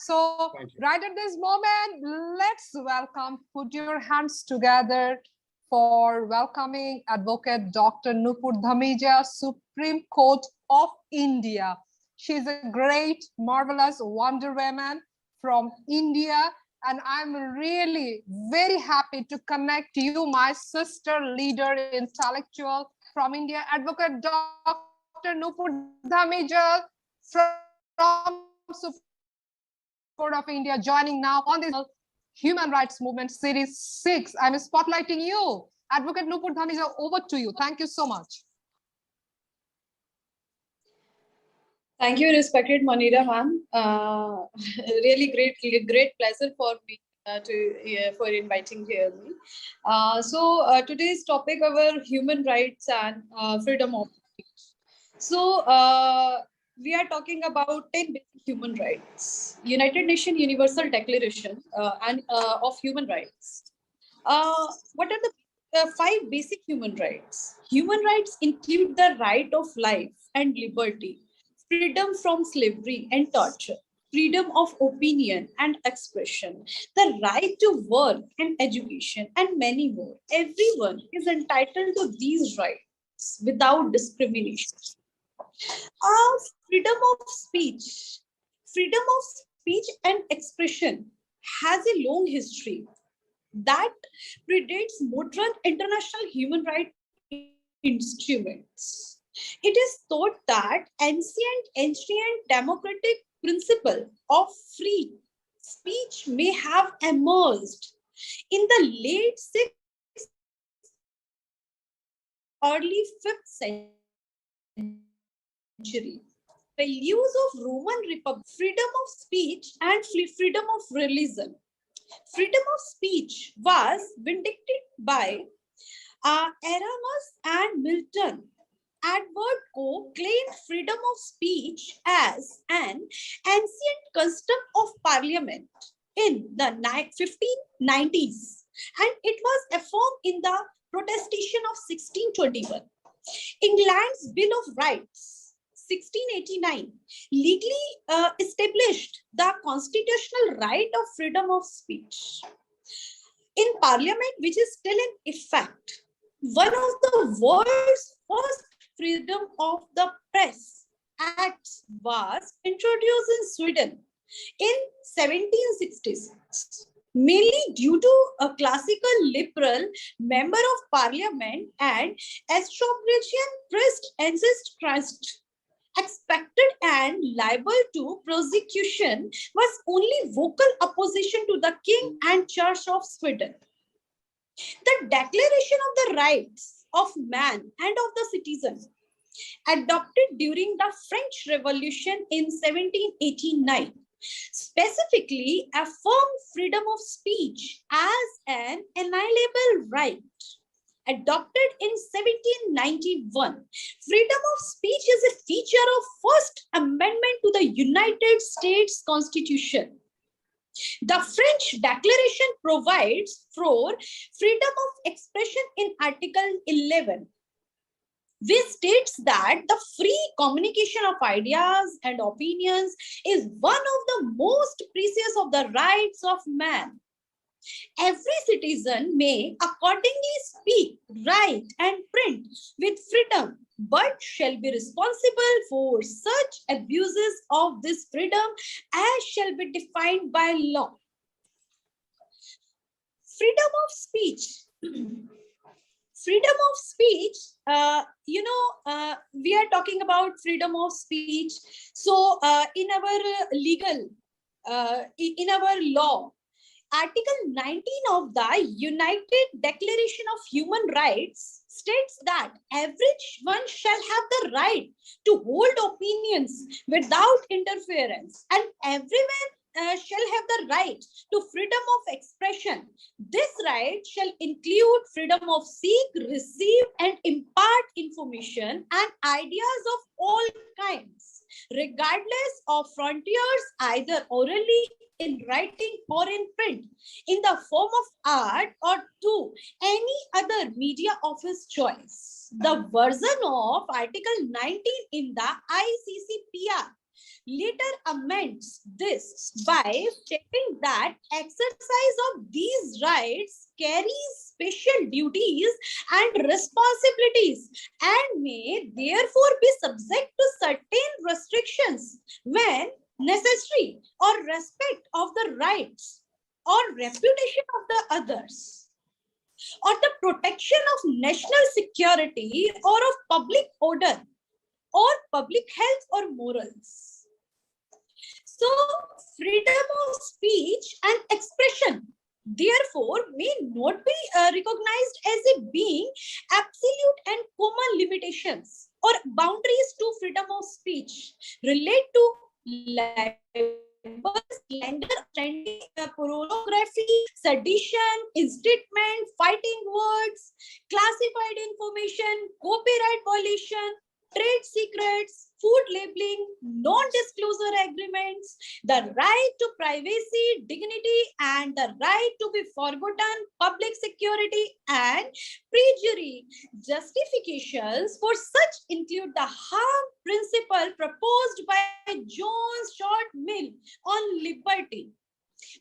So right at this moment, let's welcome, put your hands together for welcoming Advocate Dr. Nupur Dhamija, Supreme Court of India. She's a great, marvelous wonder woman from India. And I'm really very happy to connect you, my sister, leader, intellectual from India, Advocate Dr. Nupur Dhamija from Supreme Court of India, joining now on this Human Rights Movement Series 6. I'm spotlighting you. Advocate Nupur Dhamija, over to you. Thank you so much. Thank you, respected Manira ma'am. Really great pleasure for me for inviting here me. Today's topic our human rights and freedom of speech. So we are talking about 10 basic human rights, United Nations Universal Declaration of Human Rights. What are the 5 basic human rights? Human rights include the right of life and liberty, freedom from slavery and torture, freedom of opinion and expression, the right to work and education, and many more. Everyone is entitled to these rights without discrimination. Freedom of speech. Freedom of speech and expression has a long history that predates modern international human rights instruments. It is thought that ancient democratic principle of free speech may have emerged in the late 6th, early 5th century. Values of Roman Republic, freedom of speech and freedom of religion. Freedom of speech was vindicated by Erasmus and Milton. Edward Coke claimed freedom of speech as an ancient custom of parliament in the 1590s, and it was affirmed in the Protestation of 1621. England's Bill of Rights 1689 legally established the constitutional right of freedom of speech. In Parliament, which is still in effect, one of the world's first freedom of the press acts was introduced in Sweden in 1766. Mainly due to a classical liberal member of parliament and Austrasian priest Ernst Christ expected and liable to prosecution was only vocal opposition to the king and church of Sweden. The Declaration of the Rights of Man and of the Citizen, adopted during the French Revolution in 1789, specifically affirmed freedom of speech as an inalienable right. Adopted in 1791, freedom of speech is a feature of First Amendment to the United States Constitution. The French Declaration provides for freedom of expression in Article 11, which states that the free communication of ideas and opinions is one of the most precious of the rights of man. Every citizen may accordingly speak, write, and print with freedom, but shall be responsible for such abuses of this freedom as shall be defined by law. Freedom of speech. Freedom of speech, we are talking about freedom of speech. So in our law, Article 19 of the United Declaration of Human Rights states that everyone shall have the right to hold opinions without interference, and everyone shall have the right to freedom of expression. This right shall include freedom of seek, receive, and impart information and ideas of all kinds, regardless of frontiers, either orally, in writing, or in print, in the form of art, or to any other media of his choice. The version of Article 19 in the ICCPR later amends this by stating that exercise of these rights carries special duties and responsibilities and may therefore be subject to certain restrictions when necessary or respect of the rights or reputation of the others or the protection of national security or of public order or public health or morals. So, freedom of speech and expression, therefore, may not be recognized as a being absolute and common limitations or boundaries to freedom of speech relate to libel, slander, standing, pornography, sedition, incitement, fighting words, classified information, copyright violation, trade secrets, food labeling, non-disclosure agreements, the right to privacy, dignity, and the right to be forgotten, public security, and perjury. Justifications for such include the harm principle proposed by John Stuart Mill on liberty.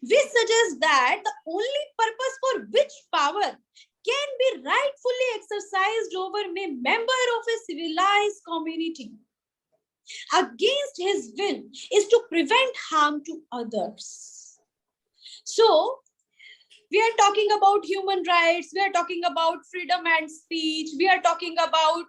We suggest that the only purpose for which power can be rightfully exercised over a member of a civilized community against his will is to prevent harm to others. So, we are talking about human rights, we are talking about freedom and speech, we are talking about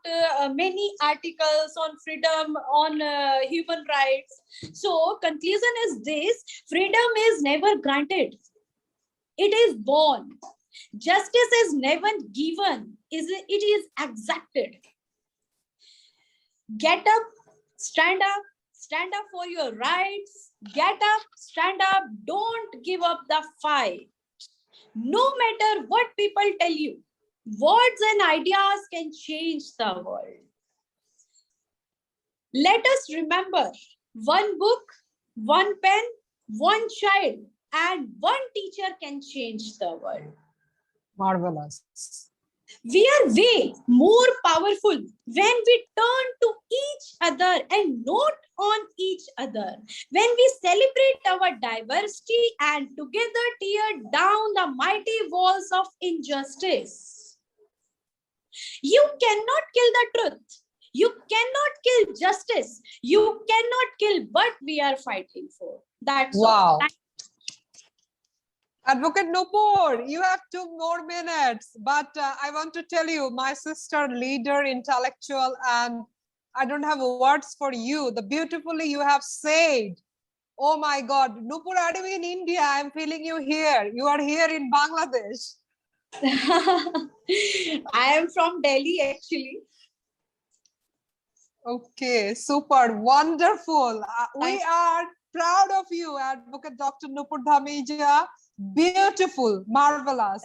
many articles on freedom, on human rights. So, conclusion is this: freedom is never granted, it is born. Justice is never given, it is exacted. Get up, stand up for your rights. Get up, stand up, don't give up the fight. No matter what people tell you, words and ideas can change the world. Let us remember, one book, one pen, one child, and one teacher can change the world. Marvelous. We are way more powerful when we turn to each other and not on each other. When we celebrate our diversity and together tear down the mighty walls of injustice. You cannot kill the truth. You cannot kill justice. You cannot kill what we are fighting for. That's wow. all. Advocate Nupur, you have 2 more minutes, but I want to tell you, my sister, leader, intellectual, and I don't have words for you. The beautifully you have said. Oh my God, Nupur, are you in India? I'm feeling you here. You are here in Bangladesh. I am from Delhi, actually. Okay, super, wonderful. We are proud of you, Advocate Dr. Nupur Dhamija. Beautiful, marvelous.